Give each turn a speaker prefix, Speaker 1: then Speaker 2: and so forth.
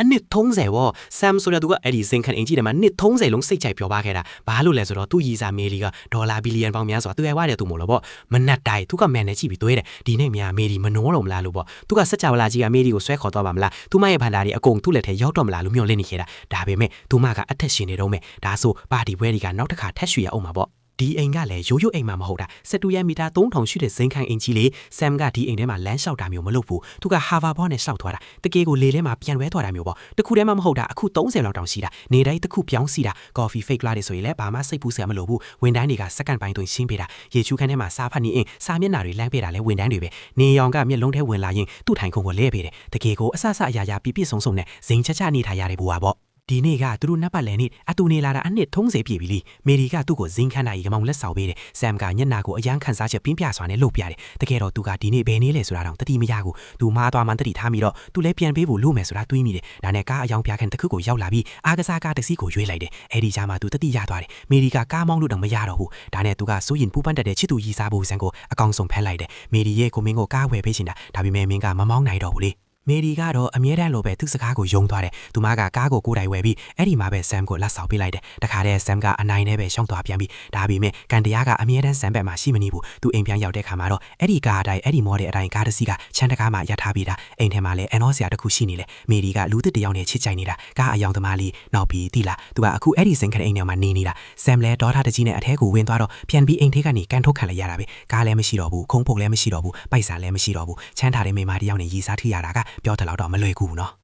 Speaker 1: အနှစ်30ဝဆမ်ဆိုတဲ့သူကအဲ့ဒီစင်ခံအင်ကြီးထဲမှာနှစ်30လုံးစိတ်ကြိုက်ပြောပါခဲ့တာဘာလို့လဲဆိုတော့သူ့ရည်စားမေလီကဒေါ်လာဘီလီယံပေါင်းများစွာတွေ့ရတဲ့သူမို့လို့ပေါ့မနက်တိုင်းသူကမန်နဲ့ကြည့်ပြီးတွေ့တယ်ဒီနေ့များမေလီမနှောတော့မလားလို့ပေါ့သူကစက်ကြဝဠာကြီးကမေလီကိုဆွဲခေါ်တော့ပါမလားသူမရဲ့ဘန်ဒါတွေအကုန်သူ့လက်ထဲရောက်တော့မလားလို့မျှော်လင့်နေခဲ့တာဒါပေမဲ့သူမကအထက်ရှင်နေတော့မယ်ဒါဆိုပါတီပွဲတွေကနောက်တစ်ခါထက်ရွှေရအောင်မှာပေါ့ဒီအိမ်ကလည်းရိုးရိုးအိမ်မှာမဟုတ်တာ12ရက်မီတာ3000ရှိတဲ့ဇင်းခန့်အင်ကြီးလေးဆမ်ကဒီအိမ်ထဲမှာလမ်းလျှောက်တာမျိုးမလုပ်ဘူးသူကဟာဗာဘောနဲ့လျှောက်သွားတာတကယ်ကိုလေထဲမှာပြန်ဝဲသွားတာမျိုးပေါ့တခုတည်းမှမဟုတ်တာအခု30လောက်တောင်ရှိတာနေတိုင်းတစ်ခုပြောင်းစီတာကော်ဖီဖိတ်လာတွေဆိုရင်လည်းဘာမှစိတ်ပူစရာမလိုဘူးဝန်တိုင်းတွေကစက္ကန့်ပိုင်းသွင်းရှင်းပေးတာရေချူးခန်းထဲမှာစားဖတ်နေအင်းစားမျက်နှာတွေလမ်းပေးတာလည်းဝန်တိုင်းတွေပဲနေရောင်ကမျက်လုံးထဲဝင်လာရင်သူ့ထိုင်ခုံကိုလဲပေးတယ်တကယ်ကိုအဆအရာရာပြပြဆုံဆုံနဲ့ဇင်းချချနေထားရတဲ့ဘူပါပေါ့ဒီနေ့ကသူတို့နပ်ပတ်လည်နေ့အတူနေလာတာအနှစ်30ပြည့်ပြီလीမေရီကသူ့ကိုဇင်းခန်းနိုင်ကမောင်လက်ဆောင်ပေးတယ်ဆမ်ကညနာကိုအရန်ခန်းစားချက်ပြင်းပြစွာနဲ့လှုပ်ပြတယ်တကယ်တော့သူကဒီနေ့ဘယ်နေ့လဲဆိုတာတော့တတိမရဘူးသူမားသွားမှတတိထားပြီးတော့သူလည်းပြန်ပေးဖို့လို့မယ်ဆိုတာတွေးမိတယ်ဒါနဲ့ကားအယောင်ပြခန်းတစ်ခုကိုရောက်လာပြီးအားကစားကားတစ်စီးကိုရွေးလိုက်တယ်အဲ့ဒီကြားမှာသူတတိရသွားတယ်မေရီကကားမောင်းလို့တော့မရတော့ဘူးဒါနဲ့သူကစိုးရင်ပူပန်းတက်တဲ့ချစ်သူရီစားဖို့ဇန်ကိုအကောင်ဆုံးဖမ်းလိုက်တယ်မေရီရဲ့ကိုမင်းကိုကားဝယ်ပေးချင်တာဒါပေမဲ့မင်းကမမောင်းနိုင်တော့ဘူးလေမေရီကတော့အမြဲတမ်းလိုပဲသူ့စကားကိုယုံသွားတယ်သူမကကားကိုကိုယ်တိုင်ဝယ်ပြီးအဲ့ဒီမှာပဲဆမ်ကိုလက်ဆောင်ပေးလိုက်တယ်တခါတည်းဆမ်ကအနိုင်နဲ့ပဲရှောင်းသွားပြန်ပြီးဒါပေမဲ့ကန်တရားကအမြဲတမ်းဆမ်ဘက်မှာရှိမနေဘူးသူအိမ်ပြန်ရောက်တဲ့ခါမှာတော့အဲ့ဒီကားအတိုင်းအဲ့ဒီမော်ဒယ်အတိုင်းကားတစ်စီးကချမ်းတကားမှရထားပြီးတာအိမ်ထဲမှာလည်းအန်နောဆရာတစ်ခုရှိနေလေမေရီကလူသစ်တယောက်နဲ့ချစ်ကြိုက်နေတာကားအယောင်သမားလေးနောက်ပြီးတိလာသူကအခုအဲ့ဒီစင်ခတဲ့အိမ်ထဲမှာနေနေတာဆမ်လည်းဒေါ်ထားတကြီးနဲ့အထဲကိုဝင်သွားတော့ပြန်ပြီးအိမ်ထဲကနေကန်ထုတ်ခံလိုက်ရတာပဲကားလည်းမရှိတော့ဘူးခုံးဖုတ်လည်းမရှိတော့ဘူးပိုက်ဆံလည်းမရှိတော့ဘူးချမ်းသာတဲ့မိမတယောက်နဲ့ရီစားထိရတာကပြောတယ်တော့မလွယ်ကူနော်